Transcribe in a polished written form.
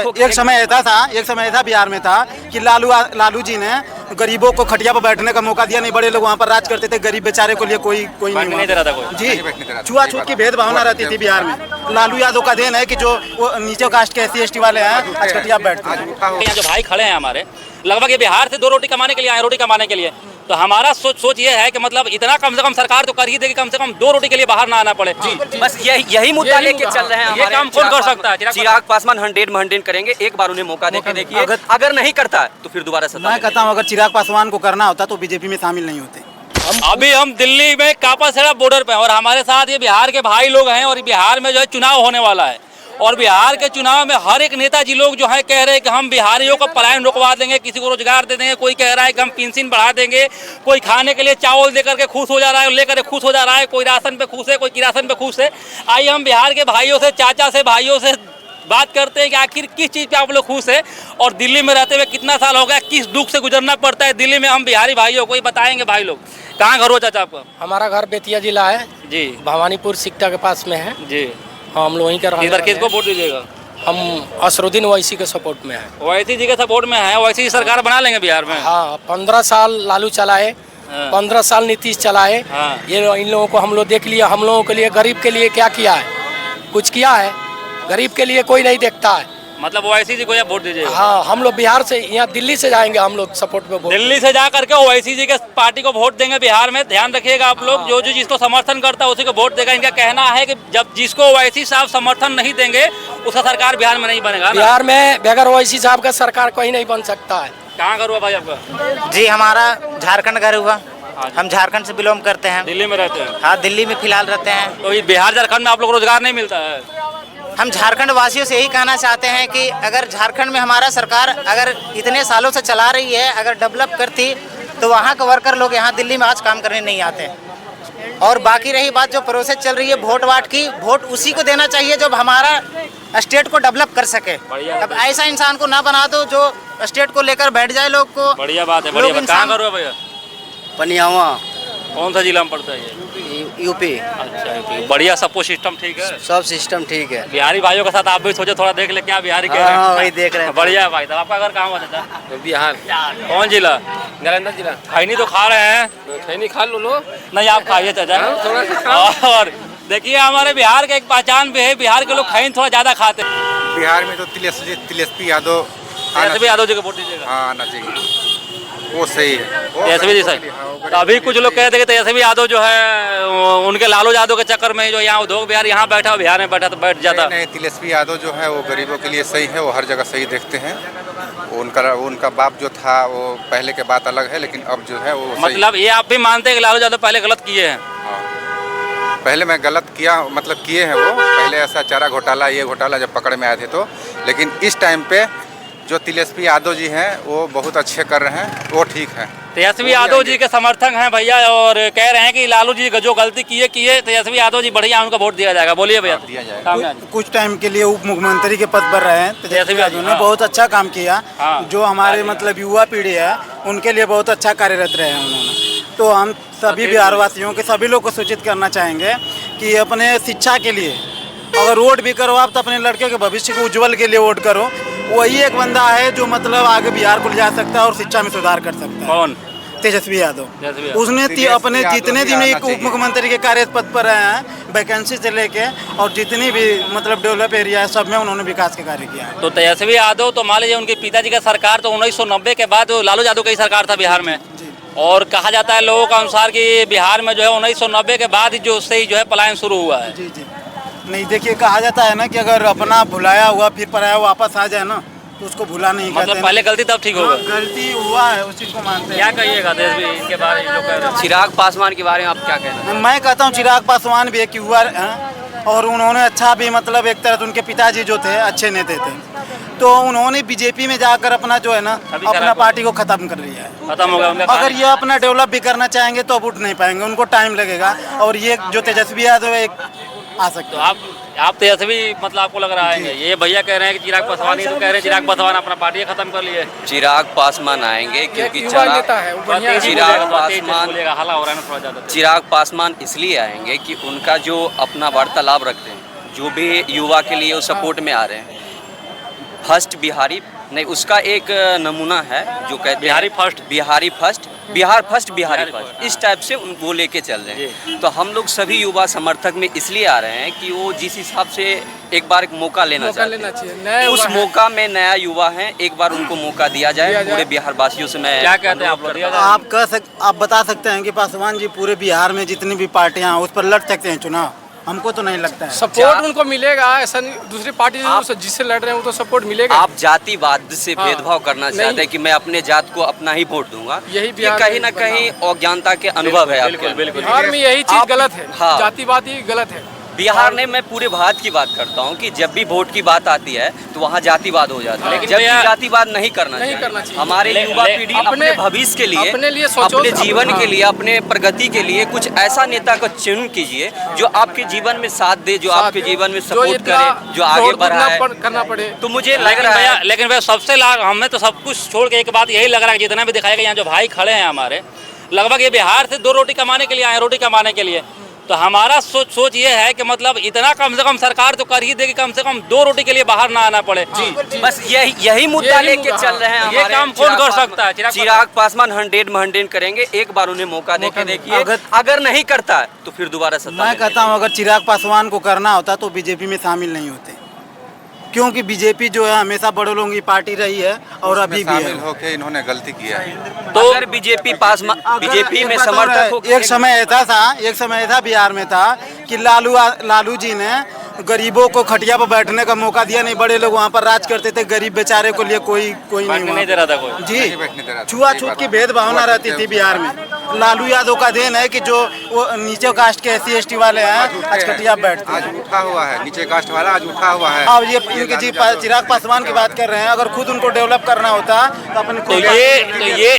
एक समय था बिहार में था कि लालू जी ने गरीबों को खटिया पर बैठने का मौका दिया नहीं। बड़े लोग वहाँ पर राज करते थे, गरीब बेचारे को लिए कोई नहीं दे रहा था कोई। जी, छुआछूत की भेदभावना रहती थी बिहार में। लालू यादव का देन है कि जो वो नीचे कास्ट के SC ST वाले हैं आज खटिया पर बैठते हैं। यहाँ जो भाई खड़े हैं हमारे, लगभग ये बिहार से 2 रोटी कमाने के लिए आए, रोटी कमाने के लिए। तो हमारा सोच ये है कि मतलब इतना कम से कम सरकार तो कर ही देगी, कम से कम 2 रोटी के लिए बाहर ना आना पड़े। बस यही मुद्दा लेके चल रहे हैं। ये काम कौन कर सकता है? चिराग पासवान 100 करेंगे, एक बार उन्हें मौका देके देखिए। अगर नहीं करता है तो फिर दोबारा सत्ता। मैं कहता हूँ अगर चिराग पासवान को करना होता तो बीजेपी में शामिल नहीं होते। अभी हम दिल्ली में कापासेड़ा बॉर्डर पे हैं और हमारे साथ ये बिहार के भाई लोग हैं और बिहार में जो है चुनाव होने वाला है। और बिहार के चुनाव में हर एक नेताजी लोग जो है कह रहे हैं कि हम बिहारियों का पलायन रुकवा देंगे, किसी को रोजगार दे देंगे, कोई कह रहा है कि हम पेंशन बढ़ा देंगे, कोई खाने के लिए चावल दे करके खुश हो जा रहा है, लेकर खुश हो जा रहा है, कोई राशन पे खुश है, कोई किरासन पे खुश है। आइए हम बिहार के भाइयों से, चाचा से, भाइयों से बात करते हैं कि आखिर किस चीज़ पे आप लोग खुश है और दिल्ली में रहते हुए कितना साल हो गया, किस दुख से गुजरना पड़ता है दिल्ली में। हम बिहारी भाइयों को ही बताएंगे। भाई लोग, कहाँ घर हो चाचा आपका? हमारा घर बेतिया जिला है जी, भवानीपुर सिकटा के पास में है जी। हाँ, हम लोग वहीं कर। इस बार किसको वोट दीजिएगा? हम असरुद्दीन ओवैसी के सपोर्ट में है। ओवैसी जी के सपोर्ट में है। ओवैसी सरकार बना लेंगे बिहार में? हाँ, 15 साल लालू चलाए, 15 साल नीतीश चलाए। ये इन लोगों को हम लोग देख लिया। हम लोगों के लिए, गरीब के लिए क्या किया है? कुछ किया है? गरीब के लिए कोई नहीं देखता है। मतलब ओवैसी जी को या वोट दीजिएगा? हाँ, हम लोग बिहार से, यहाँ दिल्ली से जाएंगे हम लोग सपोर्ट में। दिल्ली से जा करके ओवैसी जी के पार्टी को वोट देंगे बिहार में। ध्यान रखिएगा आप लोग, जो जिसको समर्थन करता है उसी को वोट देगा। इनका कहना है कि जब जिसको ओवैसी साहब समर्थन नहीं देंगे उसका सरकार बिहार में नहीं बनेगा। बिहार में बगैर ओवैसी साहब का सरकार कोई नहीं बन सकता है। कहाँ घर हुआ भाई आपका? जी, हमारा झारखंड घर हुआ। हम झारखंड से बिलोंग करते हैं। दिल्ली में रहते हैं? हाँ, दिल्ली में फिलहाल रहते हैं। तो ये बिहार झारखंड में आप लोग रोजगार नहीं मिलता है? हम झारखंड वासियों से यही कहना चाहते हैं कि अगर झारखंड में हमारा सरकार अगर इतने सालों से चला रही है, अगर डेवलप करती तो वहाँ के वर्कर लोग यहाँ दिल्ली में आज काम करने नहीं आते। और बाकी रही बात जो प्रोसेस चल रही है वोट वाट की, वोट उसी को देना चाहिए जो हमारा स्टेट को डेवलप कर सके। अब ऐसा इंसान को ना बना दो जो स्टेट को लेकर बैठ जाए लोग को। बढ़िया बात है, बढ़िया बात। कहाँ करो भैया? पनियावा। कौन सा जिला में पड़ता है ये? यूपी। अच्छा, यूपी। बढ़िया, सबको सिस्टम ठीक है? सब सिस्टम ठीक है। बिहारी भाइयों के साथ आप भी सोचे, थोड़ा देख ले क्या बिहारी कह रहे हैं। हाँ, वही देख रहे हैं। बढ़िया भाई। तो आपका घर कहाँ हुआ था? बिहार। कौन जिला? नालंदा जिला। खैनी तो खा रहे हैं? खैनी खा लो। नहीं, आप खाइए चाचा। और देखिए हमारे बिहार का एक पहचान भी है, बिहार के लोग खैनी थोड़ा ज्यादा खाते हैं। बिहार में तो तेजस्वी यादव जी को वोट दीजिएगा? हाँ, आना चाहिए, वो सही है। तेजस्वी जी सही। तो अभी कुछ लोग कहते हैं कि तेजस्वी यादव जो है उनके लालू यादव के चक्कर में जो यहाँ उद्योग बिहार यहाँ बैठा, बिहार में बैठा तो बैठ जाता। नहीं, तेजस्वी यादव जो है वो गरीबों के लिए सही है, वो हर जगह सही देखते हैं। उनका बाप जो था वो पहले के बात अलग है, लेकिन अब जो है वो मतलब ये आप भी मानते हैं कि लालू यादव पहले गलत किए हैं? हाँ, पहले मैं गलत किया, मतलब किए हैं वो पहले, ऐसा चारा घोटाला, ये घोटाला जब पकड़ में आए थे तो। लेकिन इस टाइम पे जो तेजस्वी यादव जी हैं वो बहुत अच्छे कर रहे हैं, वो ठीक है। तेजस्वी यादव जी के समर्थक हैं भैया और कह रहे हैं कि लालू जी जो गलती किए तेजस्वी यादव जी बढ़िया, उनका वोट दिया जाएगा। बोलिए भैया। दिया जाएगा। कुछ टाइम के लिए उप मुख्यमंत्री के पद पर रहे हैं तेजस्वी यादव ने, बहुत अच्छा काम किया। जो हमारे मतलब युवा पीढ़ी है उनके लिए बहुत अच्छा कार्यरत रहे हैं उन्होंने। तो हम सभी बिहार वासियों के सभी लोग को सूचित करना चाहेंगे कि अपने शिक्षा के लिए अगर वोट भी करो आप तो अपने लड़के के भविष्य को उज्जवल के लिए वोट करो। वही एक बंदा है जो मतलब आगे बिहार को ले जा सकता है और शिक्षा में सुधार कर सकता है। कौन? तेजस्वी यादव। उसने अपने जितने दिन एक उप मुख्यमंत्री के कार्य पद पर रहे हैं, वैकेंसी से लेके और जितनी भी मतलब डेवलप एरिया है सब में उन्होंने विकास के कार्य किया है। तो तेजस्वी यादव तो मान लीजिए उनके पिताजी का सरकार तो 1990 के बाद लालू यादव की सरकार था बिहार में। और कहा जाता है लोगों के अनुसार कि बिहार में जो है 1990 के बाद जो से जो है पलायन शुरू हुआ है। जी जी। नहीं, देखिए कहा जाता है ना कि अगर अपना भुलाया हुआ फिर पराया वापस आ जाए ना तो उसको भुला नहीं कहते। मतलब पहले गलती तब ठीक होगा। गलती हुआ है उस चीज को मानते हैं। क्या कहिएगा तेजस्वी इनके बारे में? चिराग पासवान के बारे में आप क्या कहना है? मैं कहता हूँ चिराग पासवान भी एक युवा और उन्होंने अच्छा भी मतलब एक तरह से उनके पिताजी जो थे अच्छे नेता थे, तो उन्होंने बीजेपी में जाकर अपना जो है ना अपना पार्टी को खत्म कर लिया है। खत्म हो गया। अगर ये अपना डेवलप भी करना चाहेंगे तो अब उठ नहीं पाएंगे, उनको टाइम लगेगा। और ये जो तेजस्वी यादव है आ सकते। तो आप तेजस्वी मतलब आपको लग रहा है? ये भैया कह रहे हैं कि चिराग पासवान ही तो कह रहे हैं चिराग पासवान अपना पार्टी खत्म कर लिए। चिराग पासवान आएंगे क्योंकि चिराग पासवान इसलिए आएंगे कि उनका जो अपना वार्तालाप रखते हैं, जो भी युवा के लिए वो सपोर्ट में आ रहे हैं, फर्स्ट बिहारी नहीं, उसका एक नमूना है जो कहते हैं Bihari first. Bihari first, Bihar first, Bihari first, इस टाइप से वो लेके चल रहे हैं। तो हम लोग सभी युवा समर्थक में इसलिए आ रहे हैं कि वो जिस हिसाब से एक बार एक मौका लेना चाहते हैं, उस मौका में नया युवा है, एक बार उनको मौका दिया जाए। पूरे बिहार वासियों से मैं क्या कहते हैं आप लोग? आप बता सकते हैं कि पासवान जी पूरे बिहार में जितनी भी पार्टियां हैं उस पर लड़ सकते हैं चुनाव? हमको तो नहीं लगता है। सपोर्ट उनको मिलेगा, ऐसा नहीं दूसरी पार्टी से जिससे लड़ रहे हैं वो तो सपोर्ट मिलेगा। आप जातिवाद से भेदभाव करना चाहते हैं कि मैं अपने जात को अपना ही वोट दूंगा, यही ये कहीं ना कहीं अज्ञानता के अनुभव है आपके। बिहार में यही चीज गलत है, हाँ। जातिवाद ही गलत है। बिहार ने, मैं पूरे भारत की बात करता हूँ कि जब भी वोट की बात आती है तो वहाँ जातिवाद हो जाता है, लेकिन जब भी जातिवाद नहीं करना चाहिए। हमारे युवा पीढ़ी अपने भविष्य के लिए, अपने जीवन के लिए, अपने प्रगति के लिए कुछ ऐसा नेता का चयन कीजिए जो आपके जीवन में साथ दे, जो आपके जीवन में सपोर्ट करे, जो आगे बढ़ाए करना पड़े। तो मुझे लग रहा है, लेकिन भैया सबसे हमें तो सब कुछ छोड़ के एक बात यही लग रहा है, जितना भी दिखाएगा यहाँ जो भाई खड़े हैं हमारे, लगभग ये बिहार से 2 रोटी कमाने के लिए आए, रोटी कमाने के लिए। तो हमारा सोच ये है कि मतलब इतना कम से कम सरकार तो कर ही देगी, कम से कम 2 रोटी के लिए बाहर ना आना पड़े। जी, बस यही मुद्दा लेके चल रहे हैं। ये काम कौन कर सकता है? चिराग पासवान 100 करेंगे, एक बार उन्हें मौका देके देखिए, अगर नहीं करता है तो फिर दोबारा सत्ता। मैं कहता हूँ अगर चिराग पासवान को करना होता तो बीजेपी में शामिल नहीं होते, क्योंकि बीजेपी जो है हमेशा बड़े लोगों की पार्टी रही है और अभी भी है। होके इन्होंने गलती किया है। तो अगर बीजेपी में समर्थक हो, एक समय ऐसा बिहार में था कि लालू जी ने गरीबों को खटिया पर बैठने का मौका दिया नहीं, बड़े लोग वहाँ पर राज करते थे, गरीब बेचारे को लिए कोई नहीं दे रहा था कोई। जी, छुआछूत की भेदभावना रहती थी बिहार में। लालू यादव का देन है कि जो वो नीचे कास्ट के SC ST वाले हैं आज खटिया बैठते हैं। आज उठा हुआ है, नीचे कास्ट वाला आज उठा हुआ है। अब ये इनके जी चिराग पासवान की बात कर रहे हैं, अगर खुद उनको डेवलप करना होता तो अपन तो ये